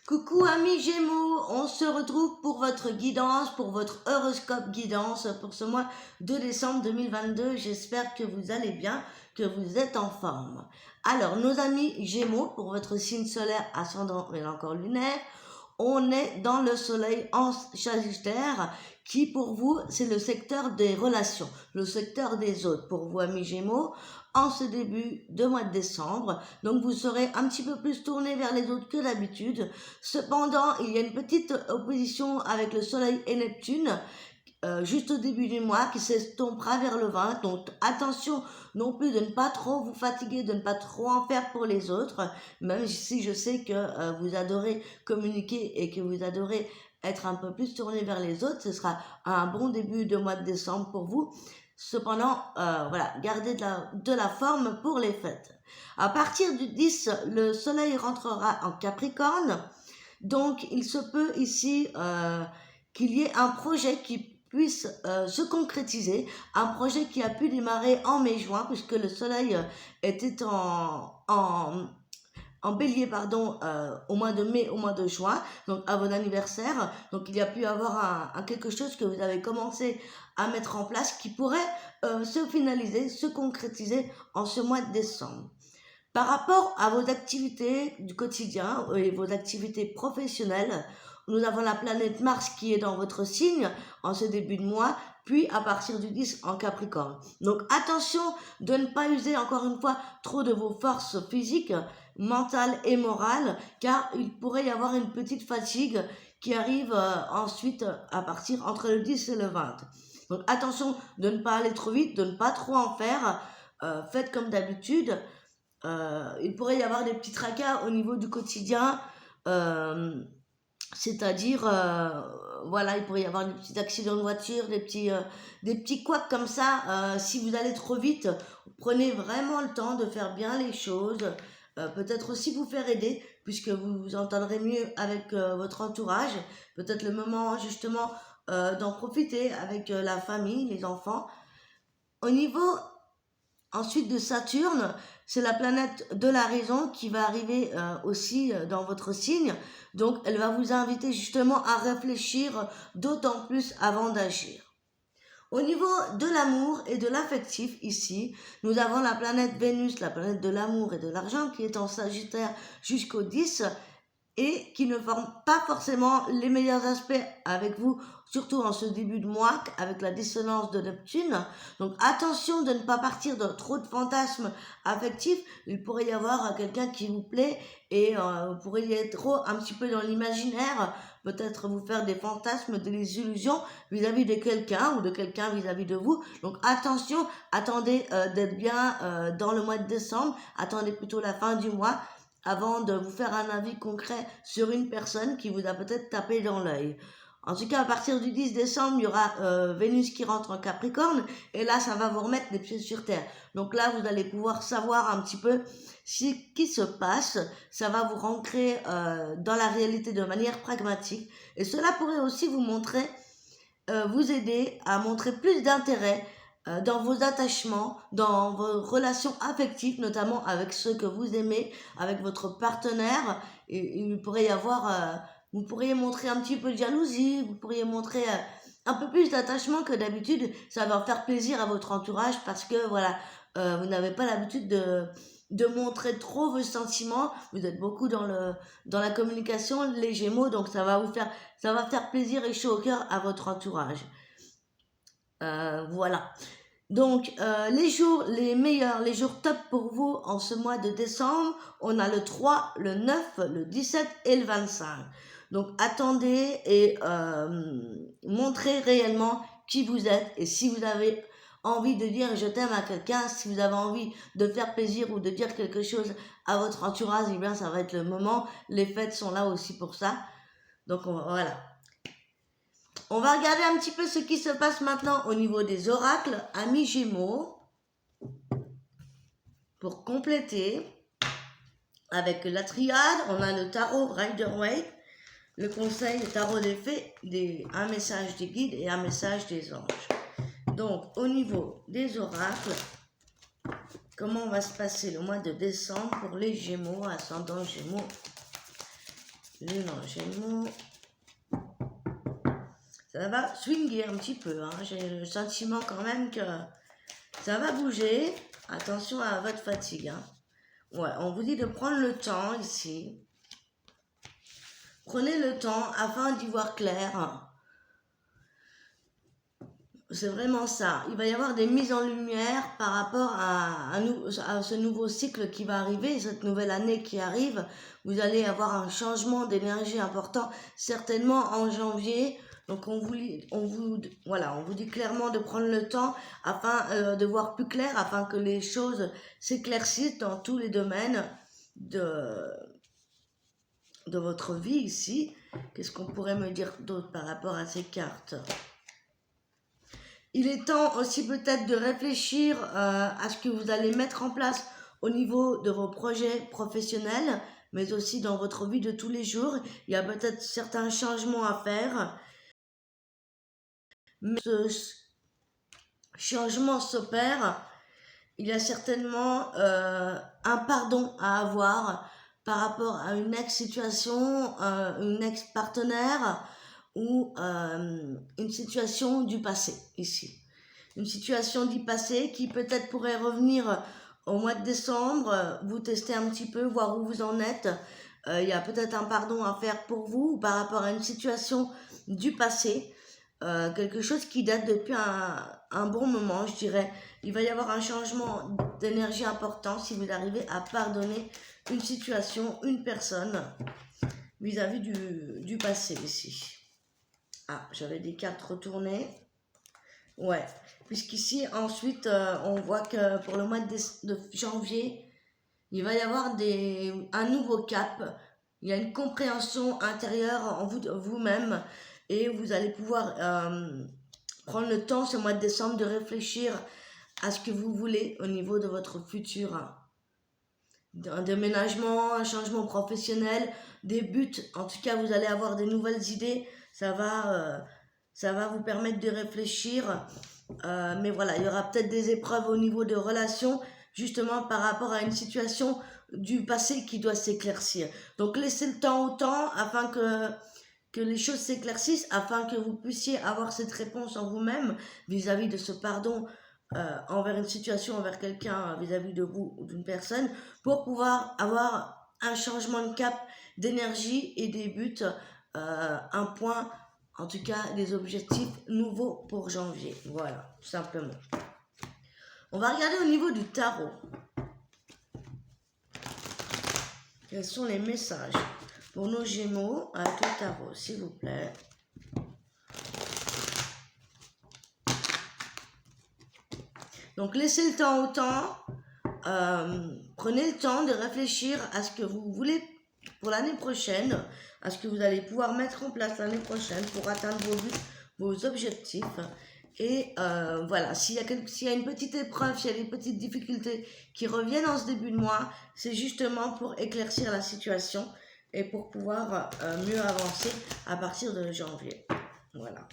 Coucou amis Gémeaux, on se retrouve pour votre guidance, pour votre horoscope guidance pour ce mois de décembre 2022. J'espère que vous allez bien, que vous êtes en forme. Alors, nos amis Gémeaux, pour votre signe solaire, ascendant et encore lunaire, on est dans le soleil en Sagittaire qui pour vous c'est le secteur des relations, le secteur des autres pour vous amis Gémeaux en ce début de mois de décembre. Donc vous serez un petit peu plus tourné vers les autres que d'habitude. Cependant, il y a une petite opposition avec le soleil et Neptune juste au début du mois qui s'estompera vers le 20. Donc attention non plus de ne pas trop vous fatiguer, de ne pas trop en faire pour les autres, même si je sais que vous adorez communiquer et que vous adorez être un peu plus tourné vers les autres. Ce sera un bon début de mois de décembre pour vous. Cependant, voilà, gardez de la forme pour les fêtes. À partir du 10, le soleil rentrera en Capricorne. Donc, il se peut ici qu'il y ait un projet qui puisse se concrétiser, un projet qui a pu démarrer en mai-juin, puisque le soleil était en bélier pardon, au mois de mai, au mois de juin, donc à votre anniversaire. Donc il y a pu avoir quelque chose que vous avez commencé à mettre en place qui pourrait se finaliser, se concrétiser en ce mois de décembre. Par rapport à vos activités du quotidien et vos activités professionnelles, nous avons la planète Mars qui est dans votre signe en ce début de mois, puis à partir du 10 en Capricorne. Donc attention de ne pas user encore une fois trop de vos forces physiques, mentales et morales, car il pourrait y avoir une petite fatigue qui arrive ensuite à partir entre le 10 et le 20. Donc attention de ne pas aller trop vite, de ne pas trop en faire, faites comme d'habitude. Il pourrait y avoir des petits tracas au niveau du quotidien, c'est-à-dire, voilà, il pourrait y avoir des petits accidents de voiture, des petits couacs comme ça. Si vous allez trop vite, prenez vraiment le temps de faire bien les choses. Peut-être aussi vous faire aider, puisque vous vous entendrez mieux avec votre entourage. Peut-être le moment justement d'en profiter avec la famille, les enfants. Au niveau ensuite de Saturne, c'est la planète de la raison qui va arriver aussi dans votre signe. Donc elle va vous inviter justement à réfléchir d'autant plus avant d'agir. Au niveau de l'amour et de l'affectif ici, nous avons la planète Vénus, la planète de l'amour et de l'argent qui est en Sagittaire jusqu'au 10 et qui ne forme pas forcément les meilleurs aspects avec vous, surtout en ce début de mois avec la dissonance de Neptune. Donc attention de ne pas partir dans trop de fantasmes affectifs. Il pourrait y avoir quelqu'un qui vous plaît et vous pourriez être trop un petit peu dans l'imaginaire, peut-être vous faire des fantasmes, des illusions vis-à-vis de quelqu'un ou de quelqu'un vis-à-vis de vous. Donc attention, attendez d'être bien dans le mois de décembre, attendez plutôt la fin du mois avant de vous faire un avis concret sur une personne qui vous a peut-être tapé dans l'œil. En tout cas, à partir du 10 décembre, il y aura Vénus qui rentre en Capricorne, et là, ça va vous remettre les pieds sur terre. Donc là, vous allez pouvoir savoir un petit peu ce qui se passe. Ça va vous ancrer dans la réalité de manière pragmatique, et cela pourrait aussi vous montrer, vous aider à montrer plus d'intérêt dans vos attachements, dans vos relations affectives, notamment avec ceux que vous aimez, avec votre partenaire. Et il pourrait y avoir, vous pourriez montrer un petit peu de jalousie, vous pourriez montrer un peu plus d'attachement que d'habitude. Ça va faire plaisir à votre entourage parce que voilà, vous n'avez pas l'habitude de montrer trop vos sentiments. Vous êtes beaucoup dans la communication, les Gémeaux, donc ça va faire plaisir et chaud au cœur à votre entourage. Voilà. Donc, les meilleurs, les jours top pour vous en ce mois de décembre, on a le 3, le 9, le 17 et le 25. Donc, attendez et montrez réellement qui vous êtes. Et si vous avez envie de dire je t'aime à quelqu'un, si vous avez envie de faire plaisir ou de dire quelque chose à votre entourage, eh bien, ça va être le moment. Les fêtes sont là aussi pour ça. Donc, voilà. On va regarder un petit peu ce qui se passe maintenant au niveau des oracles, amis Gémeaux. Pour compléter, avec la triade, on a le tarot Rider-Waite, le conseil, le tarot des fées, un message des guides et un message des anges. Donc, au niveau des oracles, comment va se passer le mois de décembre pour les Gémeaux, ascendant Gémeaux? Lune en Gémeaux. Ça va swinguer un petit peu, hein. J'ai le sentiment quand même que ça va bouger. Attention à votre fatigue, hein. Ouais, on vous dit de prendre le temps ici. Prenez le temps afin d'y voir clair. C'est vraiment ça. Il va y avoir des mises en lumière par rapport à ce nouveau cycle qui va arriver, cette nouvelle année qui arrive. Vous allez avoir un changement d'énergie important, certainement en janvier. Donc on vous dit clairement de prendre le temps afin de voir plus clair, afin que les choses s'éclaircissent dans tous les domaines de votre vie ici. Qu'est-ce qu'on pourrait me dire d'autre par rapport à ces cartes ? Il est temps aussi peut-être de réfléchir à ce que vous allez mettre en place au niveau de vos projets professionnels, mais aussi dans votre vie de tous les jours. Il y a peut-être certains changements à faire. Mais ce changement s'opère, il y a certainement un pardon à avoir par rapport à une ex-situation, une ex-partenaire, ou une situation du passé ici. Une situation du passé qui peut-être pourrait revenir au mois de décembre, vous tester un petit peu, voir où vous en êtes. Il y a peut-être un pardon à faire pour vous par rapport à une situation du passé, quelque chose qui date depuis un bon moment, je dirais. Il va y avoir un changement d'énergie important si vous arrivez à pardonner une situation, une personne vis-à-vis du passé ici. Ah, j'avais des cartes retournées. Ouais, puisqu'ici, ensuite, on voit que pour le mois de janvier, il va y avoir un nouveau cap. Il y a une compréhension intérieure en vous-même et vous allez pouvoir prendre le temps ce mois de décembre de réfléchir à ce que vous voulez au niveau de votre futur. Un déménagement, un changement professionnel, des buts. En tout cas, vous allez avoir des nouvelles idées. Ça va vous permettre de réfléchir. Mais voilà, il y aura peut-être des épreuves au niveau de relations, justement par rapport à une situation du passé qui doit s'éclaircir. Donc laissez le temps au temps afin que les choses s'éclaircissent, afin que vous puissiez avoir cette réponse en vous-même vis-à-vis de ce pardon envers une situation, envers quelqu'un, vis-à-vis de vous ou d'une personne, pour pouvoir avoir un changement de cap, d'énergie et des buts, un point, en tout cas des objectifs nouveaux pour janvier. Voilà, tout simplement. On va regarder au niveau du tarot. Quels sont les messages pour nos Gémeaux avec le tarot, s'il vous plaît? Donc laissez le temps au temps, prenez le temps de réfléchir à ce que vous voulez pour l'année prochaine, à ce que vous allez pouvoir mettre en place l'année prochaine pour atteindre vos buts, vos objectifs. Et voilà, s'il y a une petite épreuve, s'il y a des petites difficultés qui reviennent en ce début de mois, c'est justement pour éclaircir la situation et pour pouvoir mieux avancer à partir de janvier. Voilà.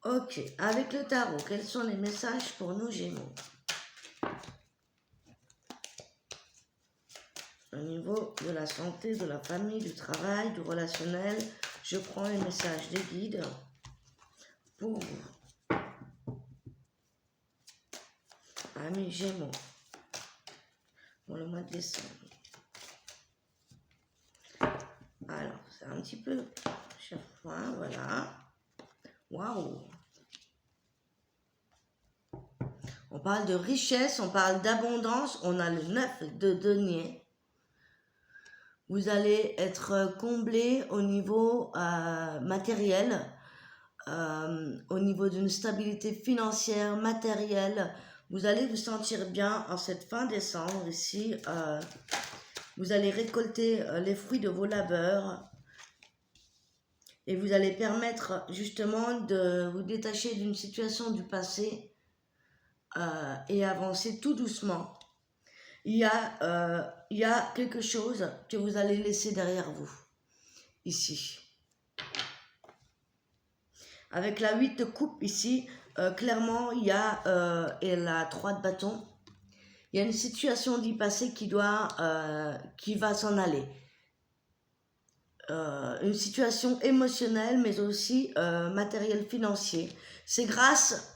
Ok, avec le tarot, quels sont les messages pour nos Gémeaux? Au niveau de la santé, de la famille, du travail, du relationnel, je prends les messages des guides pour vous. Amis Gémeaux, pour le mois de décembre. Alors, c'est un petit peu chaque fois, voilà. Waouh! On parle de richesse, on parle d'abondance, on a le 9 de denier. Vous allez être comblé au niveau matériel, au niveau d'une stabilité financière, matérielle. Vous allez vous sentir bien en cette fin décembre ici. Vous allez récolter les fruits de vos labeurs. Et vous allez permettre justement de vous détacher d'une situation du passé et avancer tout doucement. Il y a quelque chose que vous allez laisser derrière vous, ici. Avec la 8 de coupe ici, clairement, il y a et la 3 de bâton. Il y a une situation du passé qui va s'en aller. une situation émotionnelle, mais aussi matériel financier. C'est grâce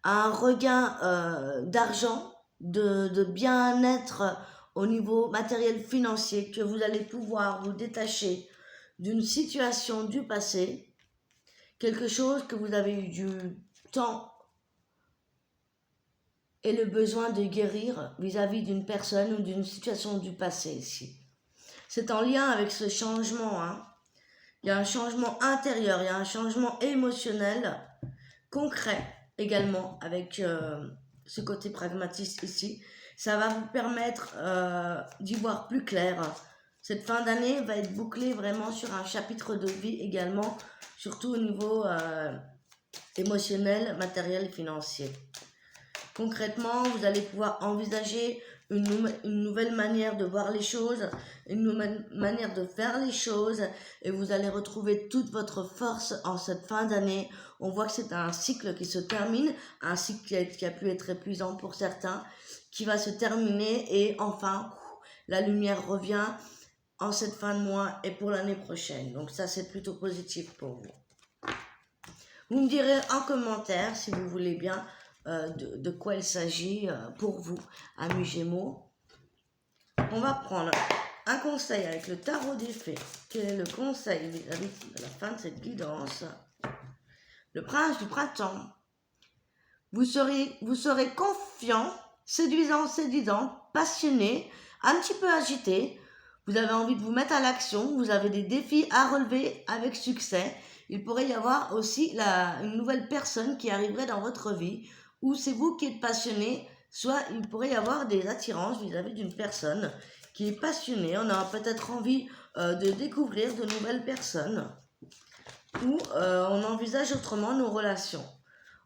à un regain d'argent, de bien-être au niveau matériel financier que vous allez pouvoir vous détacher d'une situation du passé, quelque chose que vous avez eu du temps et le besoin de guérir vis-à-vis d'une personne ou d'une situation du passé ici. C'est en lien avec ce changement, hein. Il y a un changement intérieur, il y a un changement émotionnel, concret également, avec ce côté pragmatiste ici. Ça va vous permettre d'y voir plus clair. Cette fin d'année va être bouclée vraiment sur un chapitre de vie également, surtout au niveau émotionnel, matériel et financier. Concrètement, vous allez pouvoir envisager une nouvelle manière de voir les choses, une nouvelle manière de faire les choses, et vous allez retrouver toute votre force en cette fin d'année. On voit que c'est un cycle qui se termine, un cycle qui a pu être épuisant pour certains, qui va se terminer, et enfin, la lumière revient en cette fin de mois et pour l'année prochaine. Donc ça, c'est plutôt positif pour vous. Vous me direz en commentaire, si vous voulez bien, de quoi il s'agit pour vous, amis Gémeaux. On va prendre un conseil avec le tarot des fées. Quel est le conseil vis-à-vis de la fin de cette guidance? Le prince du printemps. Vous serez confiant, séduisant, passionné, un petit peu agité. Vous avez envie de vous mettre à l'action. Vous avez des défis à relever avec succès. Il pourrait y avoir aussi une nouvelle personne qui arriverait dans votre vie, ou c'est vous qui êtes passionné, soit il pourrait y avoir des attirances vis-à-vis d'une personne qui est passionnée. On a peut-être envie de découvrir de nouvelles personnes, ou on envisage autrement nos relations.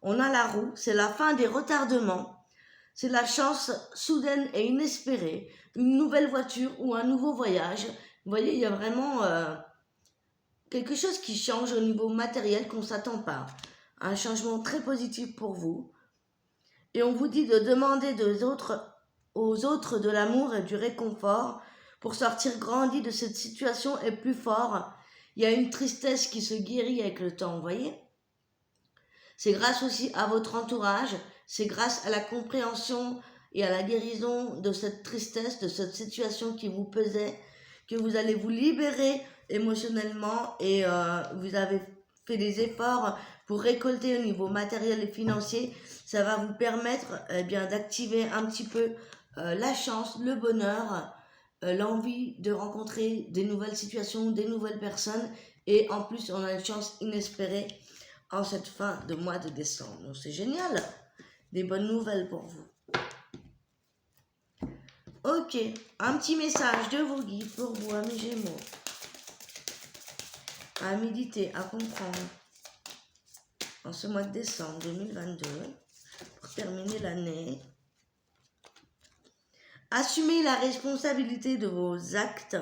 On a la roue, c'est la fin des retardements, c'est la chance soudaine et inespérée, une nouvelle voiture ou un nouveau voyage. Vous voyez, il y a vraiment quelque chose qui change au niveau matériel qu'on ne s'attend pas. Un changement très positif pour vous. Et on vous dit de demander aux autres de l'amour et du réconfort pour sortir grandi de cette situation et plus fort. Il y a une tristesse qui se guérit avec le temps, vous voyez? C'est grâce aussi à votre entourage, c'est grâce à la compréhension et à la guérison de cette tristesse, de cette situation qui vous pesait, que vous allez vous libérer émotionnellement, et vous avez fait des efforts pour récolter au niveau matériel et financier. Ça va vous permettre d'activer un petit peu la chance, le bonheur, l'envie de rencontrer des nouvelles situations, des nouvelles personnes, et en plus on a une chance inespérée en cette fin de mois de décembre. Donc c'est génial, des bonnes nouvelles pour vous. Ok, un petit message de vos guides pour vous, amis Gémeaux. À méditer, à comprendre en ce mois de décembre 2022, pour terminer l'année. Assumez la responsabilité de vos actes.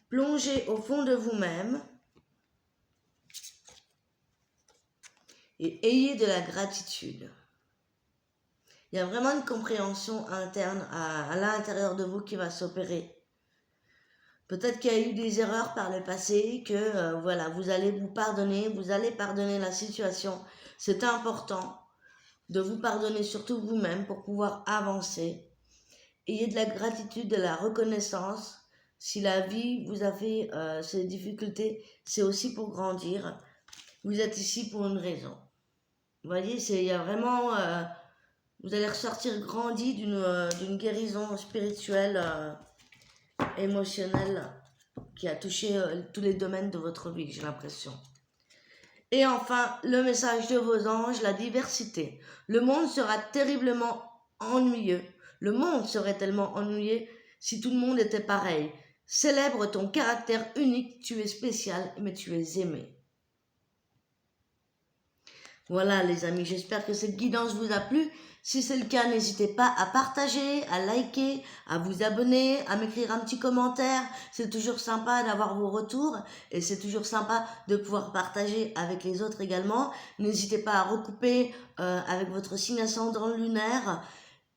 Plongez au fond de vous-même. Et ayez de la gratitude. Il y a vraiment une compréhension interne à l'intérieur de vous qui va s'opérer. Peut-être qu'il y a eu des erreurs par le passé, que voilà, vous allez pardonner la situation. C'est important de vous pardonner, surtout vous-même, pour pouvoir avancer. Ayez de la gratitude, de la reconnaissance. Si la vie vous a fait ces difficultés, c'est aussi pour grandir. Vous êtes ici pour une raison. Vous voyez, il y a vraiment... vous allez ressortir grandi d'une guérison spirituelle, émotionnelle, qui a touché tous les domaines de votre vie, j'ai l'impression. Et enfin, le message de vos anges, la diversité. Le monde sera terriblement ennuyeux. Le monde serait tellement ennuyeux si tout le monde était pareil. Célèbre ton caractère unique, tu es spécial, mais tu es aimé. Voilà les amis, j'espère que cette guidance vous a plu. Si c'est le cas, n'hésitez pas à partager, à liker, à vous abonner, à m'écrire un petit commentaire. C'est toujours sympa d'avoir vos retours, et c'est toujours sympa de pouvoir partager avec les autres également. N'hésitez pas à recouper avec votre signe ascendant lunaire.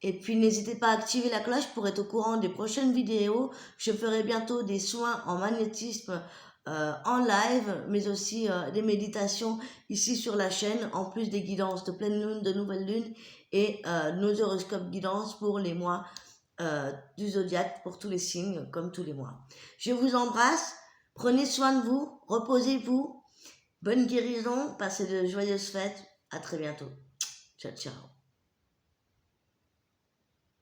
Et puis n'hésitez pas à activer la cloche pour être au courant des prochaines vidéos. Je ferai bientôt des soins en magnétisme en live, mais aussi des méditations ici sur la chaîne, en plus des guidances de pleine lune, de nouvelle lune et nos horoscopes guidances pour les mois du zodiaque, pour tous les signes, comme tous les mois. Je vous embrasse, prenez soin de vous, reposez-vous, bonne guérison, passez de joyeuses fêtes, à très bientôt. Ciao, ciao.